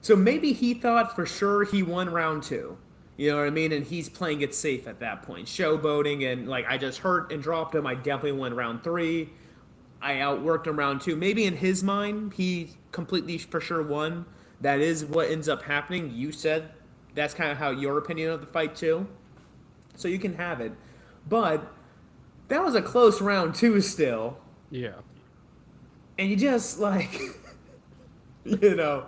so maybe he thought for sure he won round two. You know what I mean? And he's playing it safe at that point, showboating and like I just hurt and dropped him. I definitely won round three. I outworked him round two. Maybe in his mind he completely for sure won. That is what ends up happening. You said that's kind of how your opinion of the fight too. So you can have it. But that was a close round two still. Yeah. And you just like you know,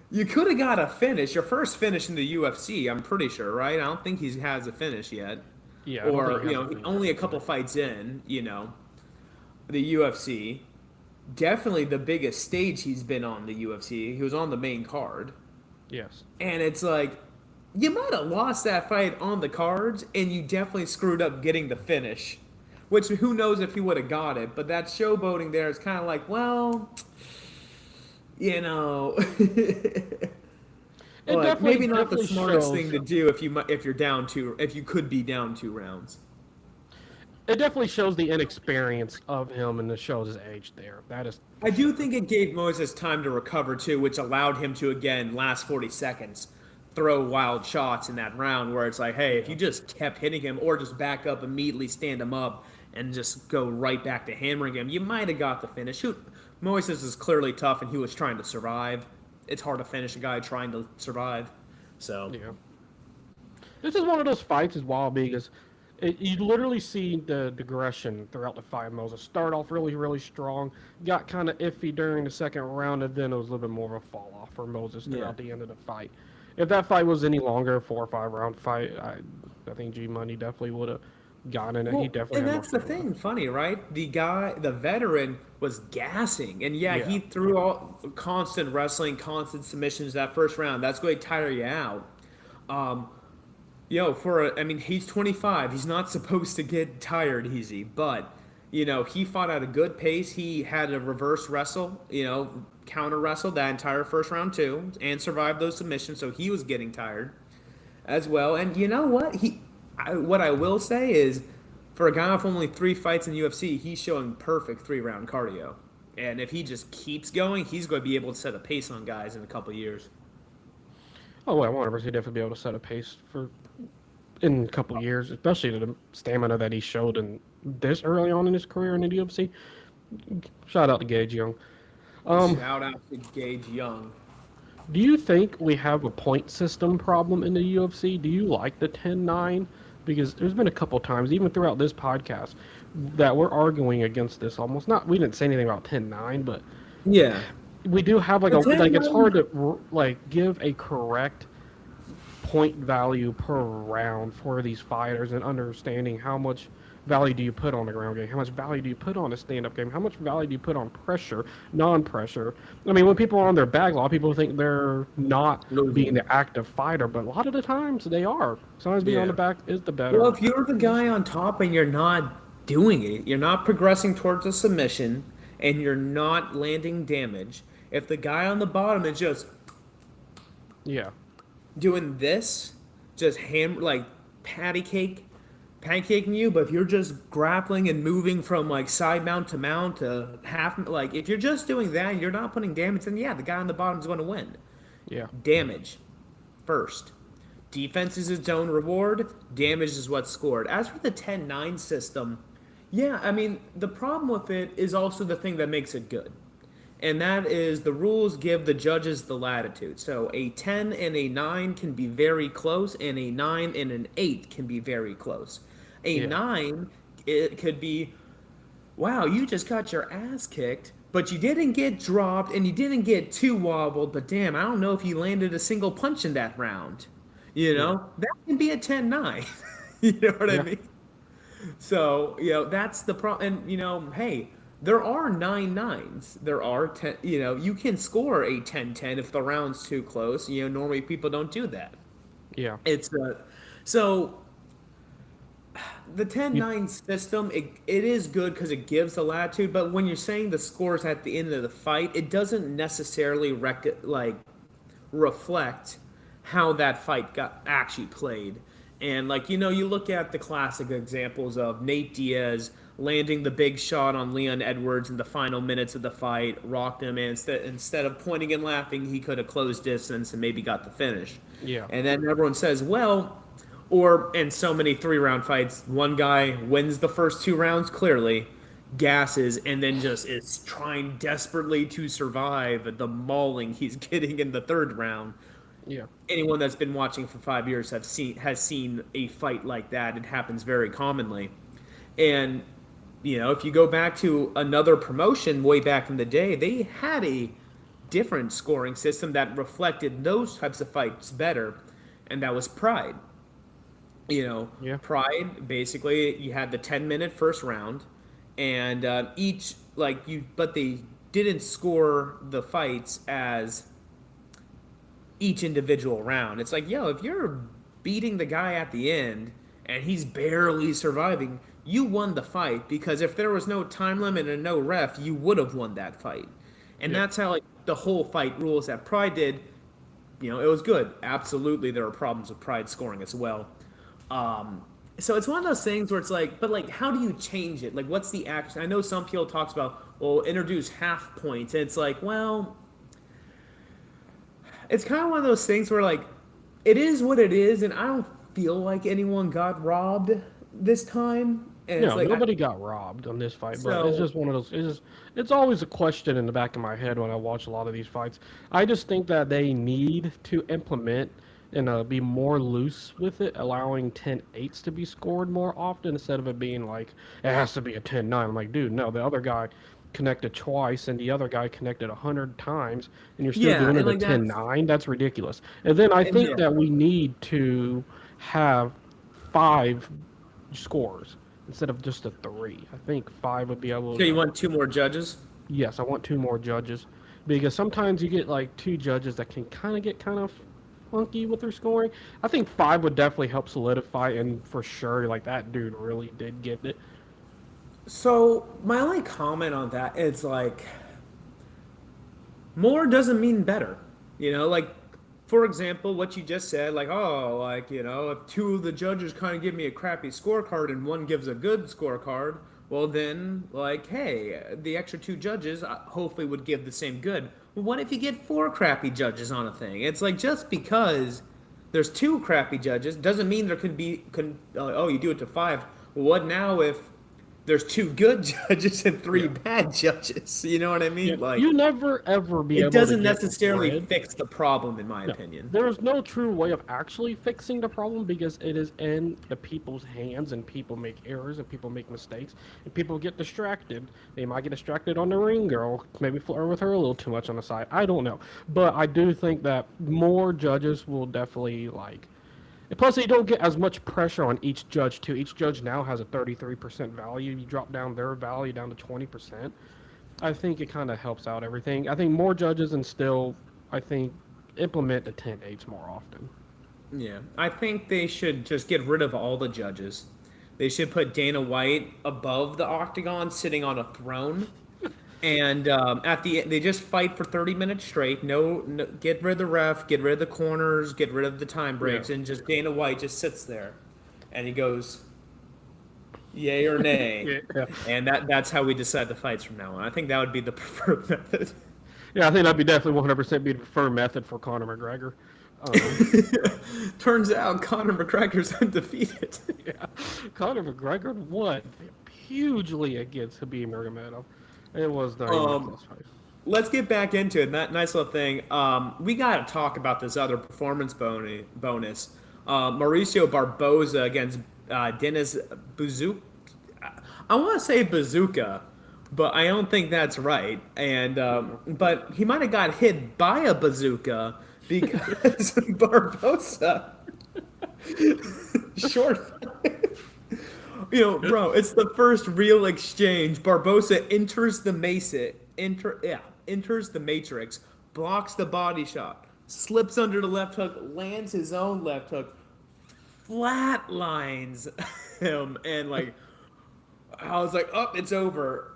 you could have got a finish, your first finish in the UFC, I'm pretty sure, right? I don't think he has a finish yet. Yeah. I don't Or, think he has a only a couple fights in, the UFC. Definitely the biggest stage he's been on the UFC. He was on the main card. Yes. And it's like, you might have lost that fight on the cards, and you definitely screwed up getting the finish. Which, who knows if he would have got it. But that showboating there is kind of like, well, you know, like maybe not the smartest thing to do if you could be down 2 rounds. It definitely shows the inexperience of him and it shows his age there. That is. I do think it gave Moses time to recover too, which allowed him to again last 40 seconds throw wild shots in that round where it's like, hey, if you just kept hitting him or just back up immediately, stand him up, and just go right back to hammering him, you might have got the finish. Moises is clearly tough, and he was trying to survive. It's hard to finish a guy trying to survive. So Yeah. This is one of those fights as well because you literally see the digression throughout the fight. Moses start off really, really strong, got kind of iffy during the second round, and then it was a little bit more of a fall off for Moses throughout the end of the fight. If that fight was any longer, a 4 or 5 round fight, I think G Money definitely would have gotten it. Well, He definitely. and had that's more the thing, funny, right? The veteran was gassing, and Yeah. he threw all constant wrestling, constant submissions that first round. That's going to tire you out. He's 25. He's not supposed to get tired easy, but he fought at a good pace. He had a reverse wrestle, counter wrestle that entire first round too, and survived those submissions. So he was getting tired as well. And you know what? What I will say is, for a guy with only 3 fights in UFC, he's showing perfect 3-round cardio. And if he just keeps going, he's going to be able to set a pace on guys in a couple years. Oh, well, 100%. He'd definitely be able to set a pace in a couple of years, especially the stamina that he showed in this early on in his career in the UFC. Shout out to Gage Young. Um, Shout out to Gage Young. do you think we have a point system problem in the UFC? Do you like the 10-9? Because there's been a couple times, even throughout this podcast, that we're arguing against this almost. Not, we didn't say anything about 10-9, but Yeah. we do have like The a, like it's 10-9. hard to like give a correct point value per round for these fighters and understanding how much value do you put on the ground game, how much value do you put on a stand-up game, how much value do you put on pressure, non-pressure. I mean, when people are on their bag, a lot of people think they're not being Losing. the active fighter, but a lot of the times they are. Sometimes being on Yeah. the back is the Well, better. if you're the guy on top and you're not doing it, you're not progressing towards a submission, and you're not landing damage, if the guy on the bottom is just Yeah, doing this, just like patty cake, pancaking you, but if you're just grappling and moving from like side mount to mount to half, like if you're just doing that, and you're not putting damage, then yeah, the guy on the bottom is going to win. yeah, Damage first. Defense is its own reward. Damage is what's scored. As for the 10-9 system, yeah, I mean, the problem with it is also the thing that makes it good. And that is the rules give the judges the latitude. So a 10 and a 9 can be very close, and a 9 and an 8 can be very close. A yeah, 9, it could be, wow, you just got your ass kicked, but you didn't get dropped and you didn't get too wobbled, but damn, I don't know if you landed a single punch in that round. You yeah, know, that can be a 10-9. You know what I yeah, mean? So, that's the problem. And, hey, there are 9-9s. There are 10, you can score a 10-10 if the round's too close. Normally people don't do that. yeah. It's so the You, 10-9 system, it is good because it gives the latitude, but when you're saying the scores at the end of the fight, it doesn't necessarily reflect how that fight got actually played. And you look at the classic examples of Nate Diaz landing the big shot on Leon Edwards in the final minutes of the fight, rocked him, and instead of pointing and laughing, he could have closed distance and maybe got the finish. yeah, And then everyone says, well, or in so many 3-round fights, one guy wins the first 2 rounds clearly, gasses, and then just is trying desperately to survive the mauling he's getting in the third round. yeah, Anyone that's been watching for 5 years has seen a fight like that. It happens very commonly. And if you go back to another promotion way back in the day, they had a different scoring system that reflected those types of fights better, and that was Pride. yeah, Pride, basically you had the 10-minute first round, and each but they didn't score the fights as each individual round. It's like, if you're beating the guy at the end and he's barely surviving, you won the fight, because if there was no time limit and no ref, you would have won that fight. And yeah, that's how the whole fight rules that Pride did. It was good. Absolutely, there are problems with Pride scoring as well. So it's one of those things where it's like, but how do you change it? Like, what's the action? I know some people talks about, well, introduce half points, and it's like, well, it's kind of one of those things where it is what it is, and I don't feel like anyone got robbed this time. And it's no, like, nobody got robbed on this fight, but it's so just one of those. It's always a question in the back of my head when I watch a lot of these fights. I just think that they need to implement and be more loose with it, allowing 10-8s to be scored more often instead of it being like it has to be a 10-9. I'm like, dude, no, the other guy connected twice and the other guy connected 100 times, and you're still yeah, doing and it a like that's 10-9. That's ridiculous. And then I and think yeah. that we need to have 5 scores instead of just a 3. I think 5 would be able So you to. want 2 more judges? Yes, I want 2 more judges because sometimes you get like 2 judges that can get kind of funky with their scoring. I think 5 would definitely help solidify, and for sure, like that dude really did get it. So my only comment on that is more doesn't mean better. For example, what you just said, if 2 of the judges kind of give me a crappy scorecard and one gives a good scorecard, well then, hey, the extra 2 judges hopefully would give the same good. Well, what if you get 4 crappy judges on a thing? It's like, just because there's 2 crappy judges doesn't mean there can be, oh, you do it to 5. Well, what now if there's two good judges and three Yeah. bad judges. You know what I Yeah, mean? Like, you never ever be it able to doesn't get necessarily rid. fix the problem, in my No, opinion. there's no true way of actually fixing the problem because it is in the people's hands, and people make errors and people make mistakes and people get distracted. They might get distracted on the ring girl, maybe flirt with her a little too much on the side. I don't know, but I do think that more judges will definitely like. And plus, they don't get as much pressure on each judge too. Each judge now has a 33% value. You drop down their value down to 20%. I think it kind of helps out everything. I think more judges and still, I think, implement the 10-8s more often. Yeah, I think they should just get rid of all the judges. They should put Dana White above the octagon, sitting on a throne, and at the end, they just fight for 30 minutes straight. No, get rid of the ref, get rid of the corners, get rid of the time Yeah. breaks, and just Dana White just sits there, and he goes, "Yay or nay," Yeah. and that's how we decide the fights from now on. I think that would be the preferred method. Yeah, I think that'd be definitely 100% be the preferred method for Conor McGregor. Um, Turns out Conor McGregor's undefeated. yeah, Conor McGregor won hugely against Khabib Nurmagomedov. It was not even a Um, close fight. Let's get back into it. That nice little thing. We got to talk about this other performance bonus. Mauricio Barboza against Dennis Bazooka. I want to say Bazooka, but I don't think that's right. And but he might have got hit by a bazooka because Barboza short. Bro, it's the first real exchange. Barbosa enters the enters the matrix, blocks the body shot, slips under the left hook, lands his own left hook, flatlines him, and like I was like, oh, it's over.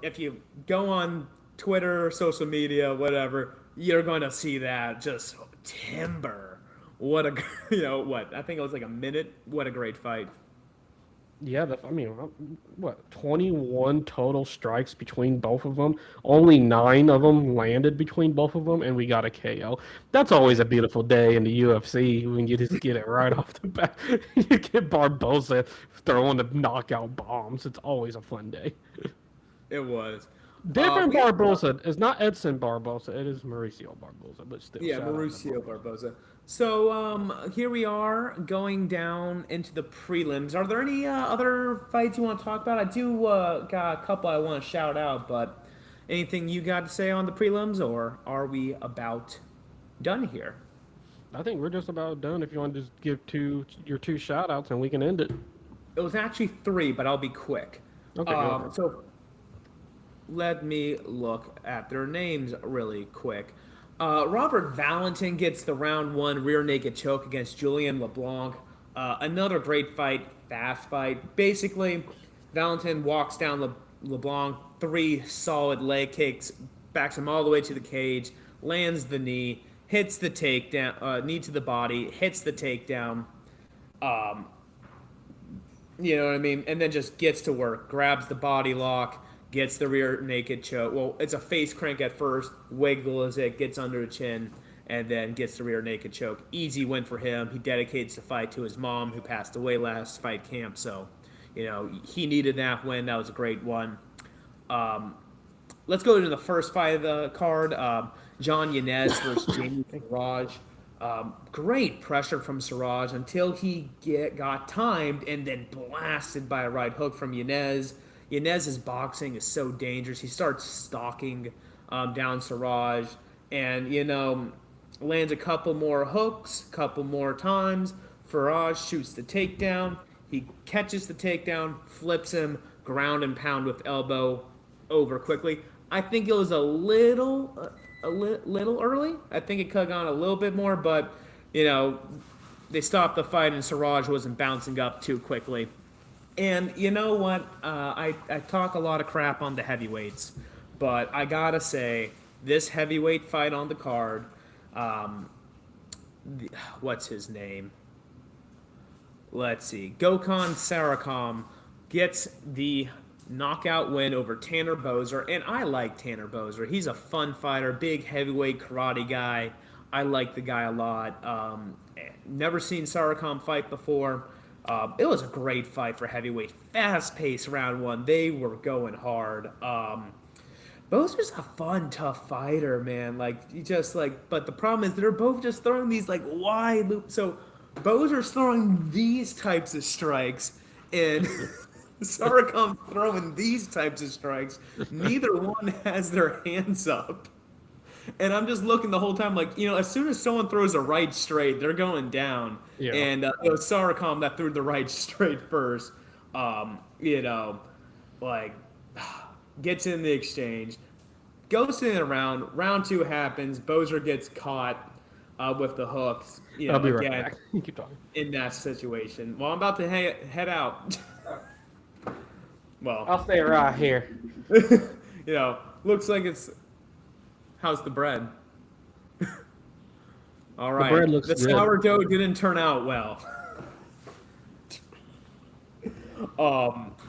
If you go on Twitter, social media, whatever, you're going to see that just timber. What a, what? I think it was like a minute. What a great fight. Yeah, I mean, what, 21 total strikes between both of them? Only 9 of them landed between both of them, and we got a KO. That's always a beautiful day in the UFC when you just get it right off the bat. You get Barboza throwing the knockout bombs. It's always a fun day. It was. Different We have Barboza. It's not Edson Barboza. It is Mauricio Barboza, but still, Yeah, shout out to Mauricio Barboza. Barboza. So here we are going down into the prelims. Are there any other fights you want to talk about? I do got a couple I want to shout out, but anything you got to say on the prelims, or are we about done here? I think we're just about done. If you want to just give your two shout outs and we can end it. It was actually three, but I'll be quick. Okay, go ahead. So let me look at their names really quick. Robert Valentin gets the round one rear naked choke against Julian LeBlanc. Another great fight, fast fight. Basically, Valentin walks down LeBlanc, 3 solid leg kicks, backs him all the way to the cage, lands the knee, hits the takedown, knee to the body, hits the takedown. Um, you know what I mean? And then just gets to work, grabs the body lock, gets the rear naked choke. Well, it's a face crank at first, wiggles it, gets under the chin, and then gets the rear naked choke. Easy win for him. He dedicates the fight to his mom, who passed away last fight camp. So, he needed that win. That was a great one. Let's go to the first fight of the card. John Yanez versus Jamie Raj. Great pressure from Siraj until he got timed and then blasted by a right hook from Yanez. Yanez's boxing is so dangerous. He starts stalking down Siraj and, lands a couple more hooks, couple more times. Faraj shoots the takedown. He catches the takedown, flips him, ground and pound with elbow over quickly. I think it was a little early. I think it could have gone a little bit more, but they stopped the fight and Siraj wasn't bouncing up too quickly. And you know what? I talk a lot of crap on the heavyweights, but I gotta say this heavyweight fight on the card. What's his name? Let's see. Gokhan Sarakam gets the knockout win over Tanner Boser, and I like Tanner Boser. He's a fun fighter, big heavyweight karate guy. I like the guy a lot. Never seen Sarakam fight before. It was a great fight for heavyweight, fast-paced round one. They were going hard. Bowser's a fun, tough fighter, man. Like you just like, but the problem is they're both just throwing these like wide loops. So Bowser's throwing these types of strikes, and Saracom's throwing these types of strikes. Neither one has their hands up. And I'm just looking the whole time, like, as soon as someone throws a right straight, they're going down. Yeah. And it was Saracom that threw the right straight first. You know, like, gets in the exchange, goes in the round. Round two happens. Bowser gets caught with the hooks. I'll be right Again, back. Keep talking. in that situation. Well, I'm about to head out. Well, I'll stay right here. looks like it's. How's the bread? All right. bread looks the good. sourdough didn't turn out well.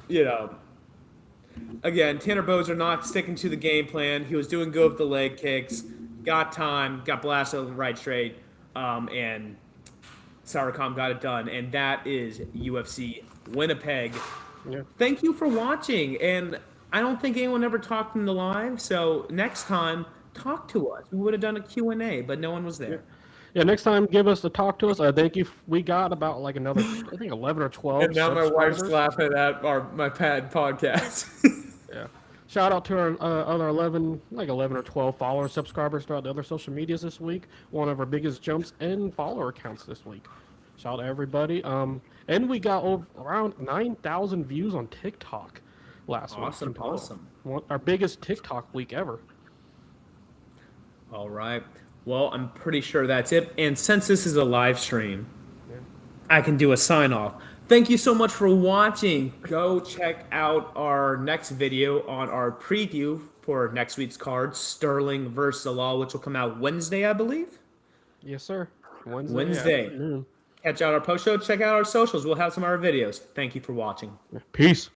You know, again, Tanner Bowser not sticking to the game plan. He was doing good with the leg kicks, got time, got blasted on the right straight, and Saracom got it done. And that is UFC Winnipeg. Yeah. Thank you for watching. And I don't think anyone ever talked in the live, so next time, talk to us. We would have done a Q&A, but no one was there. Yeah, next time, give us a talk to us. Thank you. We got about like another, I think 11 or 12. And now my wife's subscribers. laughing at my pad podcast. Yeah. Shout out to our other 11 or 12 follower subscribers throughout the other social medias this week. One of our biggest jumps in follower accounts this week. Shout out to everybody. And we got around 9,000 views on TikTok last week. Awesome. Our biggest TikTok week ever. All right. Well, I'm pretty sure that's it. And since this is a live stream, I can do a sign off. Thank you so much for watching. Go check out our next video on our preview for next week's card, Sterling versus Law, which will come out Wednesday, I believe. Yes, sir. Wednesday. Afternoon. Catch out our post show. Check out our socials. We'll have some of our videos. Thank you for watching. Peace.